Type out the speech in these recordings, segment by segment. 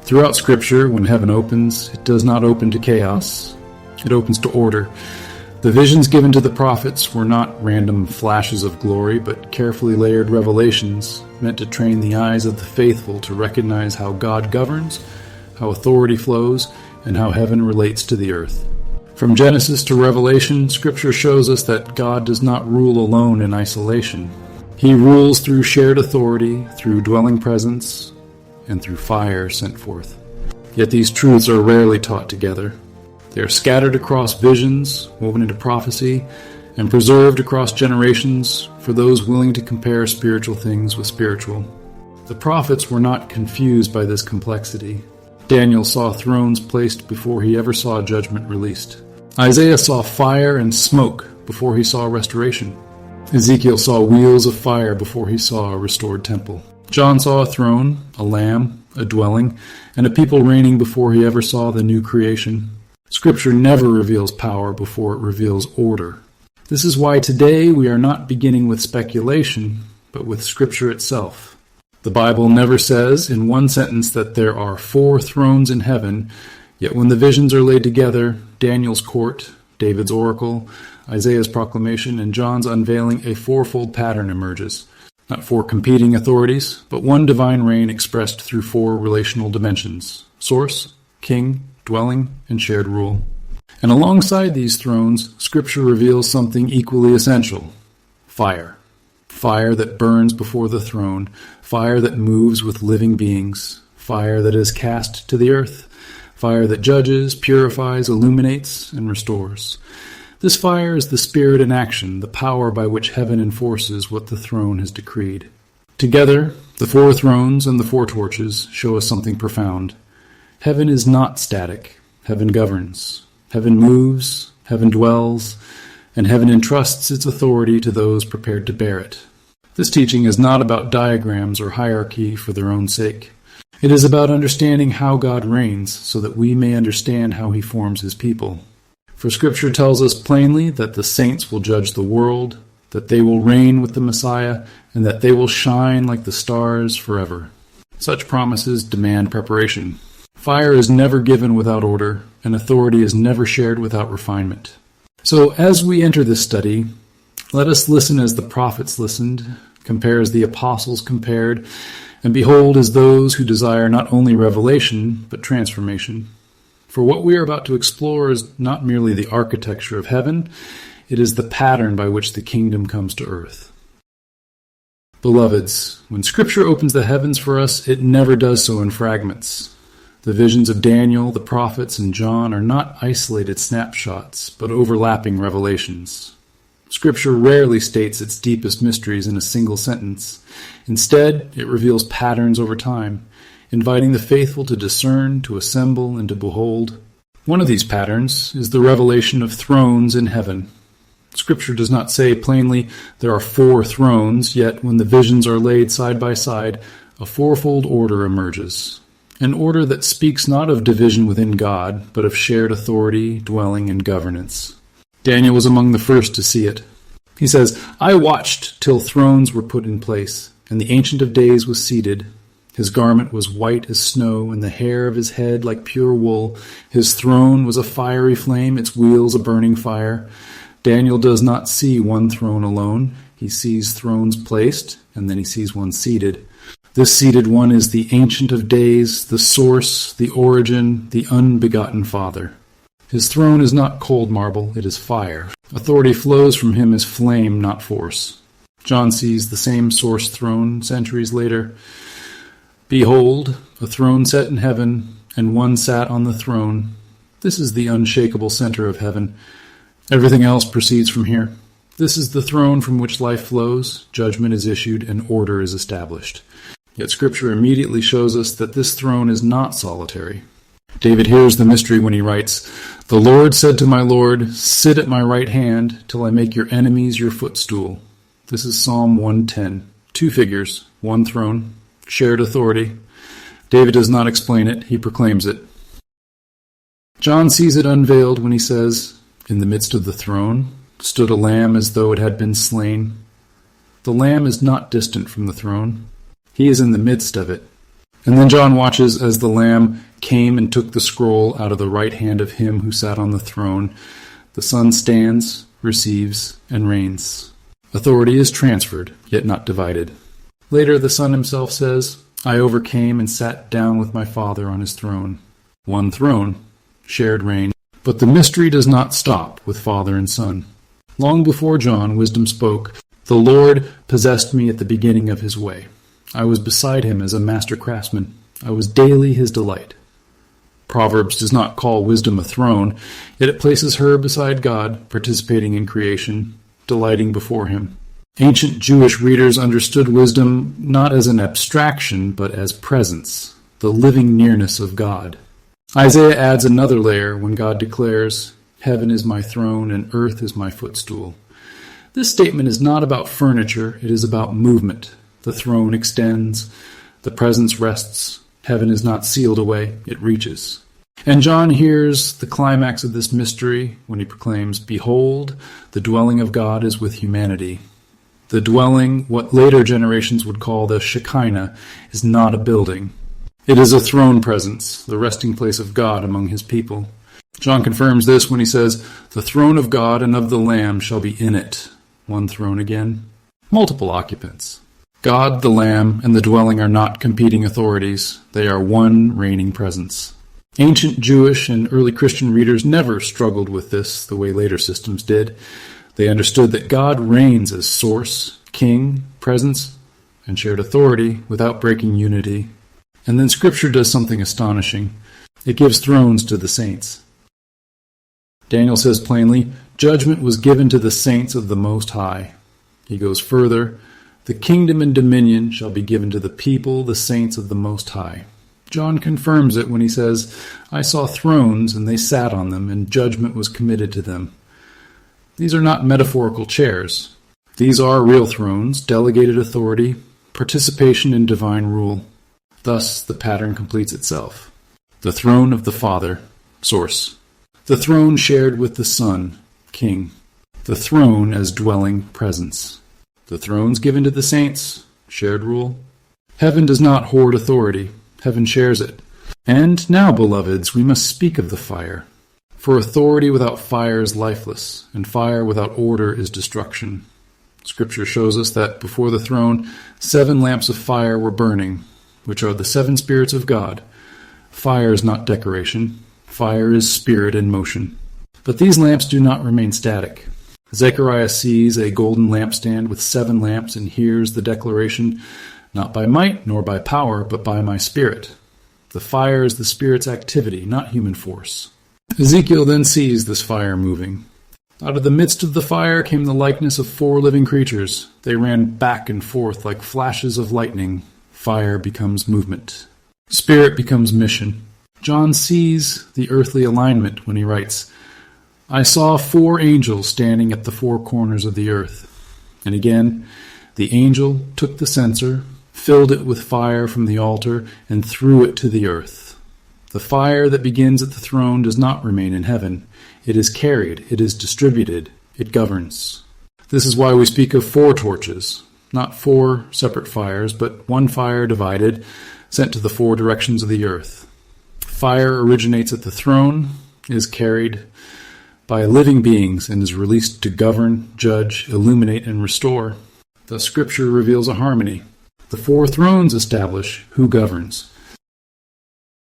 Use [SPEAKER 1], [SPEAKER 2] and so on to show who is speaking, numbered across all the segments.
[SPEAKER 1] Throughout Scripture, when heaven opens, it does not open to chaos. It opens to order. The visions given to the prophets were not random flashes of glory, but carefully layered revelations meant to train the eyes of the faithful to recognize how God governs, how authority flows, and how heaven relates to the earth. From Genesis to Revelation, Scripture shows us that God does not rule alone in isolation. He rules through shared authority, through dwelling presence, and through fire sent forth. Yet these truths are rarely taught together. They are scattered across visions, woven into prophecy, and preserved across generations for those willing to compare spiritual things with spiritual. The prophets were not confused by this complexity. Daniel saw thrones placed before he ever saw judgment released. Isaiah saw fire and smoke before he saw restoration. Ezekiel saw wheels of fire before he saw a restored temple. John saw a throne, a lamb, a dwelling, and a people reigning before he ever saw the new creation. Scripture never reveals power before it reveals order. This is why today we are not beginning with speculation, but with Scripture itself. The Bible never says in one sentence that there are 4 thrones in heaven, yet when the visions are laid together, Daniel's court, David's oracle, Isaiah's proclamation, and John's unveiling, a 4-fold pattern emerges. Not 4 competing authorities, but one divine reign expressed through 4 relational dimensions: source, king, dwelling, and shared rule. And alongside these thrones, Scripture reveals something equally essential: fire. Fire that burns before the throne, fire that moves with living beings, fire that is cast to the earth, fire that judges, purifies, illuminates, and restores. This fire is the Spirit in action, the power by which heaven enforces what the throne has decreed. Together, the 4 thrones and the 4 torches show us something profound. Heaven is not static. Heaven governs. Heaven moves. Heaven dwells. And heaven entrusts its authority to those prepared to bear it. This teaching is not about diagrams or hierarchy for their own sake. It is about understanding how God reigns so that we may understand how he forms his people. For Scripture tells us plainly that the saints will judge the world, that they will reign with the Messiah, and that they will shine like the stars forever. Such promises demand preparation. Fire is never given without order, and authority is never shared without refinement. So as we enter this study, let us listen as the prophets listened, compare as the apostles compared, and behold as those who desire not only revelation, but transformation. For what we are about to explore is not merely the architecture of heaven, it is the pattern by which the kingdom comes to earth. Beloveds, when Scripture opens the heavens for us, it never does so in fragments. The visions of Daniel, the prophets, and John are not isolated snapshots, but overlapping revelations. Scripture rarely states its deepest mysteries in a single sentence. Instead, it reveals patterns over time, inviting the faithful to discern, to assemble, and to behold. One of these patterns is the revelation of thrones in heaven. Scripture does not say plainly there are 4 thrones, yet when the visions are laid side by side, a 4-fold order emerges. An order that speaks not of division within God, but of shared authority, dwelling, and governance. Daniel was among the first to see it. He says, "I watched till thrones were put in place, and the Ancient of Days was seated. His garment was white as snow, and the hair of his head like pure wool. His throne was a fiery flame, its wheels a burning fire." Daniel does not see one throne alone. He sees thrones placed, and then he sees one seated. This seated one is the Ancient of Days, the Source, the Origin, the Unbegotten Father. His throne is not cold marble, it is fire. Authority flows from him as flame, not force. John sees the same source throne centuries later. "Behold, a throne set in heaven, and one sat on the throne." This is the unshakable center of heaven. Everything else proceeds from here. This is the throne from which life flows, judgment is issued, and order is established. Yet Scripture immediately shows us that this throne is not solitary. David hears the mystery when he writes, "The Lord said to my Lord, sit at my right hand till I make your enemies your footstool." This is Psalm 110. 2 figures, 1 throne, shared authority. David does not explain it, he proclaims it. John sees it unveiled when he says, "In the midst of the throne stood a lamb as though it had been slain." The lamb is not distant from the throne. He is in the midst of it. And then John watches as the Lamb came and took the scroll out of the right hand of him who sat on the throne. The Son stands, receives, and reigns. Authority is transferred, yet not divided. Later, the Son himself says, I overcame and sat down with my Father on his throne. One throne, shared reign. But the mystery does not stop with Father and Son. Long before John, wisdom spoke, the Lord possessed me at the beginning of his way. I was beside him as a master craftsman. I was daily his delight. Proverbs does not call wisdom a throne, yet it places her beside God, participating in creation, delighting before him. Ancient Jewish readers understood wisdom not as an abstraction, but as presence, the living nearness of God. Isaiah adds another layer when God declares, Heaven is my throne and earth is my footstool. This statement is not about furniture, it is about movement. The throne extends, the presence rests, heaven is not sealed away, it reaches. And John hears the climax of this mystery when he proclaims, Behold, the dwelling of God is with humanity. The dwelling, what later generations would call the Shekinah, is not a building. It is a throne presence, the resting place of God among his people. John confirms this when he says, The throne of God and of the Lamb shall be in it. One throne again. Multiple occupants. God, the Lamb, and the dwelling are not competing authorities. They are one reigning presence. Ancient Jewish and early Christian readers never struggled with this the way later systems did. They understood that God reigns as source, king, presence, and shared authority without breaking unity. And then Scripture does something astonishing. It gives thrones to the saints. Daniel says plainly, Judgment was given to the saints of the Most High. He goes further, The kingdom and dominion shall be given to the people, the saints of the Most High. John confirms it when he says, I saw thrones, and they sat on them, and judgment was committed to them. These are not metaphorical chairs. These are real thrones, delegated authority, participation in divine rule. Thus, the pattern completes itself. The throne of the Father, source. The throne shared with the Son, King. The throne as dwelling presence. The thrones given to the saints, shared rule. Heaven does not hoard authority. Heaven shares it. And now, beloveds, we must speak of the fire. For authority without fire is lifeless, and fire without order is destruction. Scripture shows us that before the throne, 7 lamps of fire were burning, which are the 7 spirits of God. Fire is not decoration. Fire is spirit in motion. But these lamps do not remain static. Zechariah sees a golden lampstand with 7 lamps and hears the declaration, Not by might nor by power, but by my spirit. The fire is the spirit's activity, not human force. Ezekiel then sees this fire moving. Out of the midst of the fire came the likeness of 4 living creatures. They ran back and forth like flashes of lightning. Fire becomes movement. Spirit becomes mission. John sees the earthly alignment when he writes, I saw 4 angels standing at the 4 corners of the earth. And again, the angel took the censer, filled it with fire from the altar, and threw it to the earth. The fire that begins at the throne does not remain in heaven. It is carried, it is distributed, it governs. This is why we speak of 4 torches, not 4 separate fires, but one fire divided, sent to the 4 directions of the earth. Fire originates at the throne, is carried by living beings, and is released to govern, judge, illuminate, and restore. The Scripture reveals a harmony. The 4 thrones establish who governs.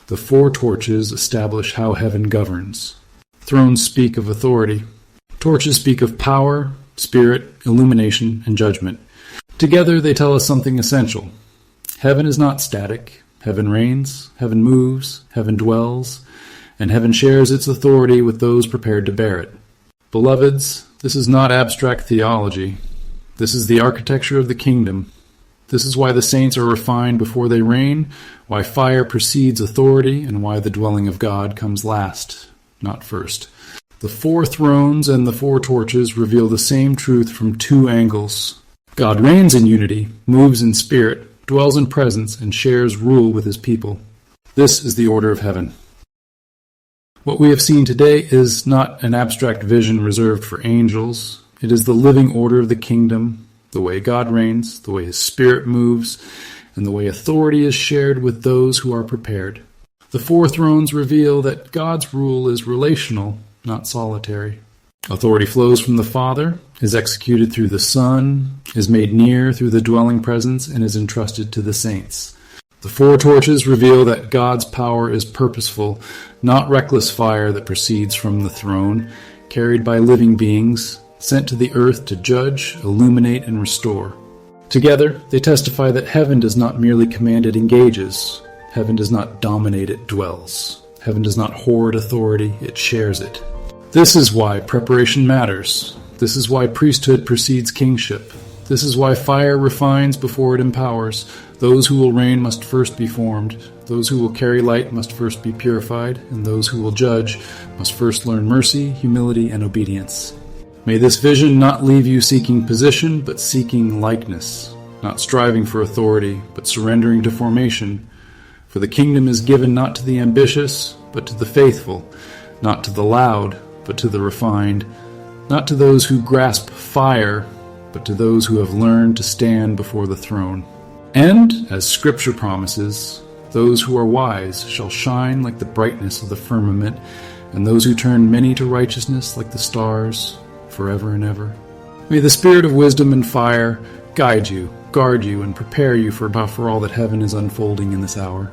[SPEAKER 1] The 4 torches establish how heaven governs. Thrones speak of authority. Torches speak of power, spirit, illumination, and judgment. Together they tell us something essential. Heaven is not static. Heaven reigns, heaven moves, heaven dwells, and heaven shares its authority with those prepared to bear it. Beloveds, this is not abstract theology. This is the architecture of the kingdom. This is why the saints are refined before they reign, why fire precedes authority, and why the dwelling of God comes last, not first. The 4 thrones and the 4 torches reveal the same truth from 2 angles. God reigns in unity, moves in spirit, dwells in presence, and shares rule with his people. This is the order of heaven. What we have seen today is not an abstract vision reserved for angels. It is the living order of the kingdom, the way God reigns, the way his spirit moves, and the way authority is shared with those who are prepared. The four thrones reveal that God's rule is relational, not solitary. Authority flows from the Father, is executed through the Son, is made near through the dwelling presence, and is entrusted to the saints. The four torches reveal that God's power is purposeful, not reckless fire that proceeds from the throne, carried by living beings, sent to the earth to judge, illuminate, and restore. Together, they testify that heaven does not merely command, it engages. Heaven does not dominate, it dwells. Heaven does not hoard authority, it shares it. This is why preparation matters. This is why priesthood precedes kingship. This is why fire refines before it empowers. Those who will reign must first be formed. Those who will carry light must first be purified. And those who will judge must first learn mercy, humility, and obedience. May this vision not leave you seeking position, but seeking likeness. Not striving for authority, but surrendering to formation. For the kingdom is given not to the ambitious, but to the faithful. Not to the loud, but to the refined, not to those who grasp fire, but to those who have learned to stand before the throne. And, as Scripture promises, those who are wise shall shine like the brightness of the firmament, and those who turn many to righteousness like the stars, forever and ever. May the spirit of wisdom and fire guide you, guard you, and prepare you for all that heaven is unfolding in this hour.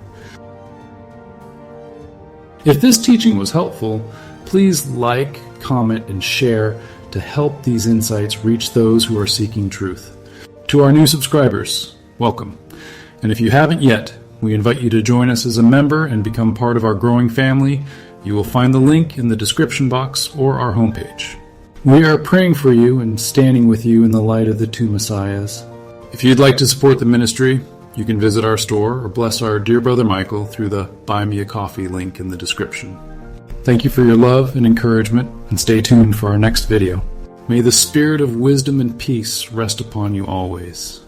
[SPEAKER 1] If this teaching was helpful, please like, comment, and share to help these insights reach those who are seeking truth. To our new subscribers, welcome. And if you haven't yet, we invite you to join us as a member and become part of our growing family. You will find the link in the description box or our homepage. We are praying for you and standing with you in the light of the two Messiahs. If you'd like to support the ministry, you can visit our store or bless our dear brother Michael through the Buy Me a Coffee link in the description. Thank you for your love and encouragement, and stay tuned for our next video. May the spirit of wisdom and peace rest upon you always.